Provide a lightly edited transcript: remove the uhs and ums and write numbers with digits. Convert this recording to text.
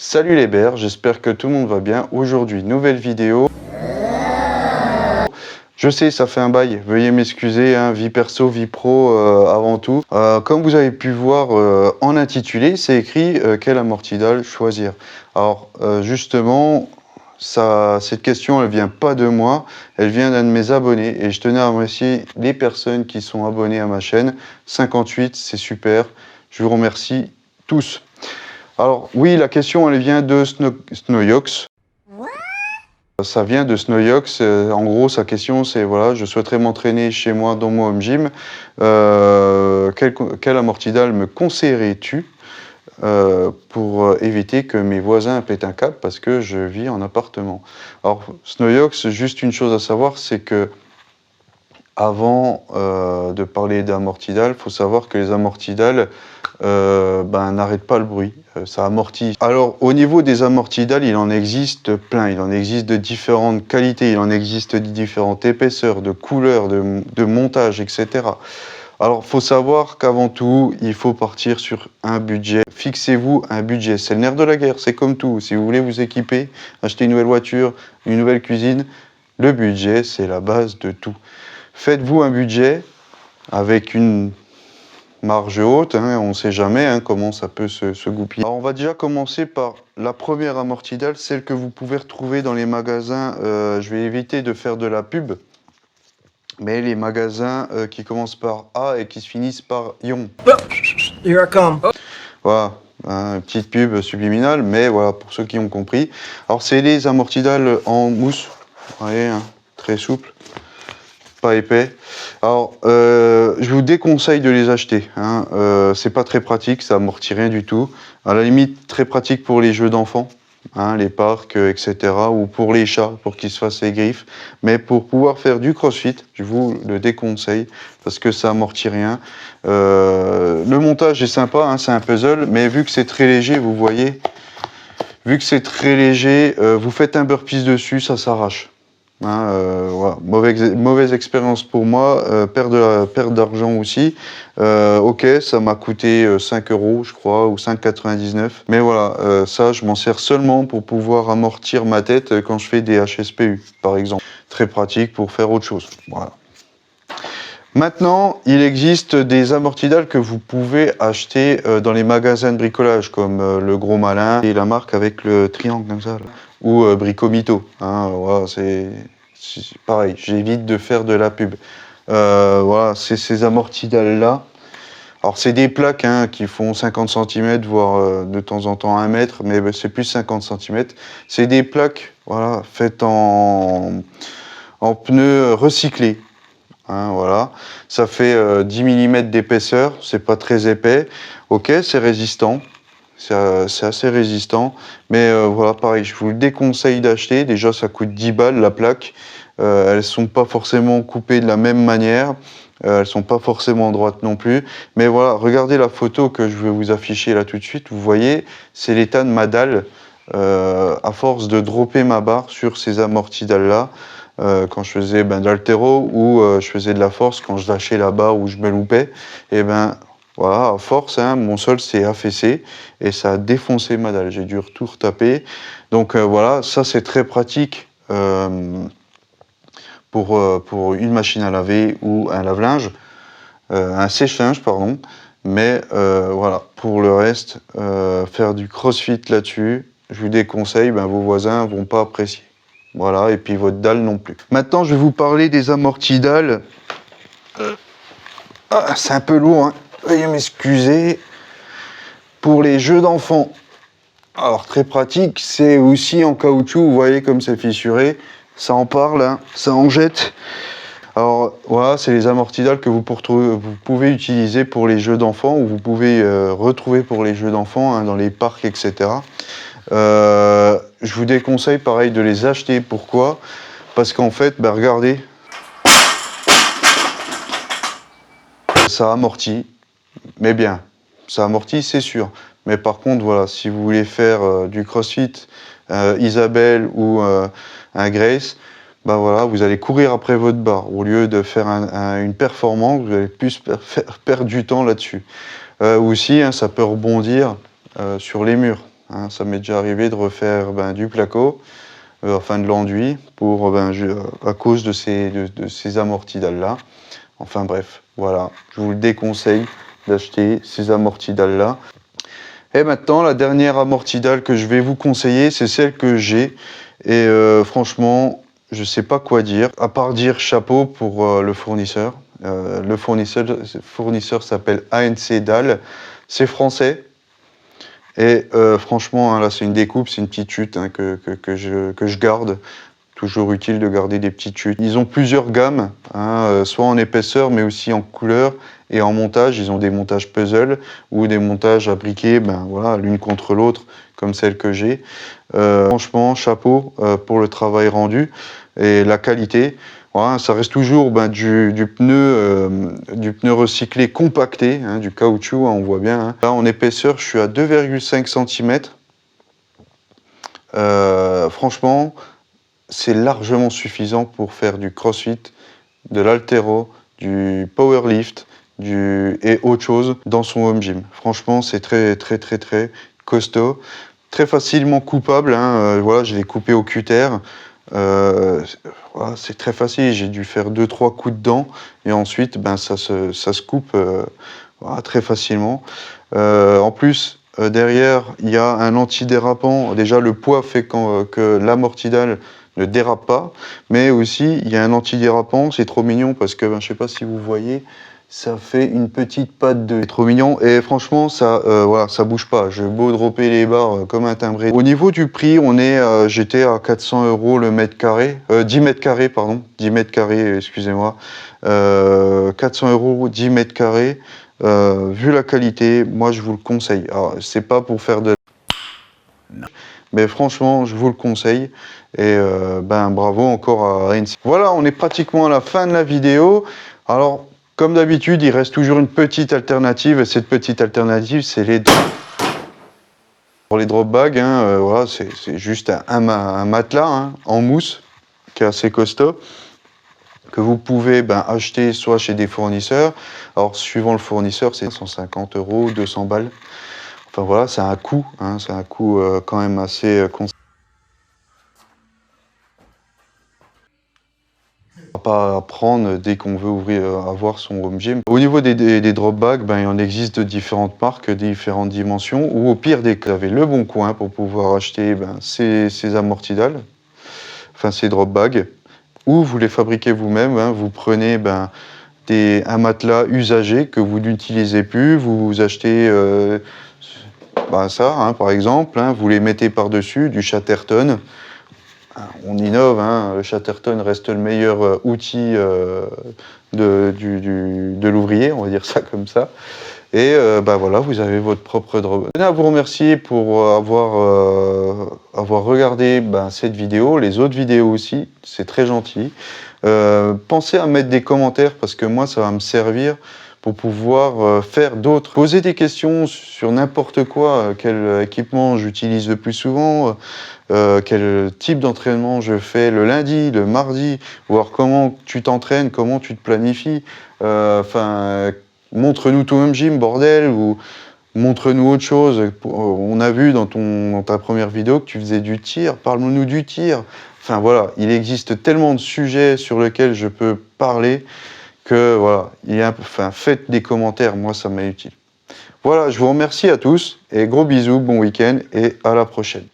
Salut les bears, j'espère que tout le monde va bien. Aujourd'hui, nouvelle vidéo. Je sais, ça fait un bail, veuillez m'excuser, hein, vie perso, vie pro avant tout. Comme vous avez pu voir en intitulé, c'est écrit quel amortidal choisir. Alors justement, cette question, elle vient pas de moi, elle vient d'un de mes abonnés. Et je tenais à remercier les personnes qui sont abonnées à ma chaîne. 58, c'est super, je vous remercie tous. Alors oui, la question, elle vient de Snoyox. Ça vient de Snoyox. En gros, sa question, c'est voilà, je souhaiterais m'entraîner chez moi dans mon home gym. Quel amortidal me conseillerais-tu pour éviter que mes voisins pètent un câble parce que je vis en appartement? Alors, Snoyox, juste une chose à savoir, c'est que avant de parler d'amortidal, il faut savoir que les amortidales n'arrêtent pas le bruit, ça amortit. Alors au niveau des amortidales, il en existe plein, il en existe de différentes qualités, il en existe de différentes épaisseurs, de couleurs, de montage, etc. Alors il faut savoir qu'avant tout, il faut partir sur un budget. Fixez-vous un budget, c'est le nerf de la guerre, c'est comme tout. Si vous voulez vous équiper, acheter une nouvelle voiture, une nouvelle cuisine, le budget, c'est la base de tout. Faites-vous un budget avec une marge haute, hein, on ne sait jamais hein, comment ça peut se goupiller. Alors on va déjà commencer par la première amortidale, celle que vous pouvez retrouver dans les magasins. Je vais éviter de faire de la pub, mais les magasins qui commencent par A et qui se finissent par Ion. Here I come. Voilà, hein, une petite pub subliminale, mais voilà, pour ceux qui ont compris. Alors c'est les amortidales en mousse, vous voyez, hein, très souple. Pas épais. Alors, je vous déconseille de les acheter. Hein. C'est pas très pratique, ça amortit rien du tout. À la limite, très pratique pour les jeux d'enfants, hein, les parcs, etc. Ou pour les chats, pour qu'ils se fassent les griffes. Mais pour pouvoir faire du crossfit, je vous le déconseille parce que ça amortit rien. Le montage est sympa, hein, c'est un puzzle, mais vu que c'est très léger, vous voyez, vu que c'est très léger, vous faites un burpees dessus, ça s'arrache. Hein, voilà. Mauvaise expérience pour moi, perte d'argent aussi. Ok, ça m'a coûté 5 € je crois, ou 5,99 €. Mais voilà, ça je m'en sers seulement pour pouvoir amortir ma tête quand je fais des HSPU, par exemple. Très pratique pour faire autre chose. Voilà. Maintenant, il existe des amortidales que vous pouvez acheter dans les magasins de bricolage, comme le Gros Malin et la marque avec le triangle comme ça, là. Ou Bricomito. Hein, voilà, c'est pareil, j'évite de faire de la pub. Voilà, c'est ces amortidales-là. Alors, c'est des plaques hein, qui font 50 cm, voire de temps en temps 1 mètre, mais c'est plus 50 cm. C'est des plaques voilà, faites en pneus recyclés. Hein, voilà. Ça fait 10 mm d'épaisseur, c'est pas très épais. Ok, c'est résistant. C'est assez résistant, mais voilà, pareil, je vous le déconseille d'acheter. Déjà, ça coûte 10 balles la plaque. Elles sont pas forcément coupées de la même manière. Elles sont pas forcément droites non plus. Mais voilà, regardez la photo que je vais vous afficher là tout de suite. Vous voyez, c'est l'état de ma dalle. À force de dropper ma barre sur ces amortidales-là, quand je faisais de l'haltéro ou je faisais de la force, quand je lâchais la barre ou je me loupais, et voilà, à force, hein, mon sol s'est affaissé et ça a défoncé ma dalle. J'ai dû tout retaper. Donc voilà, ça c'est très pratique pour une machine à laver ou un lave-linge, un sèche-linge, pardon. Mais voilà, pour le reste, faire du crossfit là-dessus, je vous déconseille, vos voisins vont pas apprécier. Voilà, et puis votre dalle non plus. Maintenant, je vais vous parler des amortidales. C'est un peu lourd, hein. Veuillez m'excuser. Pour les jeux d'enfants, alors très pratique, c'est aussi en caoutchouc, vous voyez comme c'est fissuré, ça en parle, hein, ça en jette. Alors voilà, c'est les amortidales que vous pouvez utiliser pour les jeux d'enfants, ou vous pouvez retrouver pour les jeux d'enfants hein, dans les parcs, etc. Je vous déconseille pareil de les acheter, pourquoi? Parce qu'en fait, regardez, ça amortit, mais bien. Ça amortit, c'est sûr. Mais par contre, voilà, si vous voulez faire du crossfit, Isabelle ou un Grace, voilà, vous allez courir après votre barre. Au lieu de faire une performance, vous allez plus perdre du temps là-dessus. Aussi, hein, ça peut rebondir sur les murs. hein. Ça m'est déjà arrivé de refaire du placo, enfin de l'enduit, à cause de ces amortidales-là. Enfin bref, voilà, je vous le déconseille d'acheter ces amortidales-là. Et maintenant, la dernière amortidale que je vais vous conseiller, c'est celle que j'ai. Et franchement, je ne sais pas quoi dire, à part dire chapeau pour le fournisseur. Le fournisseur s'appelle ANC Dalle, c'est français. Et franchement, hein, là c'est une découpe, c'est une petite chute hein, que je garde. Toujours utile de garder des petites chutes. Ils ont plusieurs gammes, hein, soit en épaisseur mais aussi en couleur et en montage. Ils ont des montages puzzle ou des montages à briquet, voilà, l'une contre l'autre, comme celle que j'ai. Franchement, chapeau pour le travail rendu et la qualité. Voilà, ça reste toujours du pneu recyclé compacté, hein, du caoutchouc, hein, on voit bien. Hein. Là, en épaisseur, je suis à 2,5 cm. Franchement, c'est largement suffisant pour faire du crossfit, de l'haltéro, du powerlift et autre chose dans son home gym. Franchement, c'est très costaud, très facilement coupable. Hein. Voilà, je l'ai coupé au cutter. Voilà, c'est très facile. J'ai dû faire 2-3 coups de dents et ensuite, ça se coupe voilà, très facilement. En plus, derrière, il y a un antidérapant. Déjà, le poids fait que l'amortidale ne dérape pas, mais aussi il y a un antidérapant, c'est trop mignon parce que je sais pas si vous voyez, ça fait une petite patte de... C'est trop mignon et franchement ça voilà, ça bouge pas. J'ai beau dropper les barres comme un timbré. Au niveau du prix, j'étais à 400 € le mètre carré, 10 mètres carrés pardon, 10 mètres carrés, excusez-moi, 400 € 10 mètres carrés. Vu la qualité, moi je vous le conseille. Alors c'est pas pour faire de... Mais franchement, je vous le conseille. Et bravo encore à ANC. Voilà, on est pratiquement à la fin de la vidéo. Alors, comme d'habitude, il reste toujours une petite alternative. Et cette petite alternative, c'est les drop bags. Hein, voilà, c'est juste un matelas hein, en mousse qui est assez costaud, que vous pouvez acheter soit chez des fournisseurs. Alors, suivant le fournisseur, c'est 150 €, 200 balles. Enfin voilà, c'est un coût, hein, c'est un coût quand même assez conséquent. Pas à prendre dès qu'on veut avoir son home gym. Au niveau des drop bags, il en existe de différentes marques, de différentes dimensions, ou au pire des cas, vous avez le bon coin pour pouvoir acheter ces amortidales, enfin ces drop bags, ou vous les fabriquez vous-même, hein, vous prenez un matelas usagé que vous n'utilisez plus, vous achetez ça, hein, par exemple, hein, vous les mettez par-dessus, du Chatterton. On innove, hein, le Chatterton reste le meilleur outil de l'ouvrier, on va dire ça comme ça. Et voilà, vous avez votre propre drop. Je tenais à vous remercier pour avoir regardé cette vidéo, les autres vidéos aussi, c'est très gentil. Pensez à mettre des commentaires parce que moi, ça va me servir pour pouvoir faire d'autres. Poser des questions sur n'importe quoi, quel équipement j'utilise le plus souvent, quel type d'entraînement je fais le lundi, le mardi, voir comment tu t'entraînes, comment tu te planifies. Montre-nous ton home gym, bordel, ou montre-nous autre chose. On a vu dans ta première vidéo que tu faisais du tir, parle-nous du tir. Enfin voilà, il existe tellement de sujets sur lesquels je peux parler que voilà, faites des commentaires, moi ça m'est utile. Voilà, je vous remercie à tous et gros bisous, bon week-end et à la prochaine.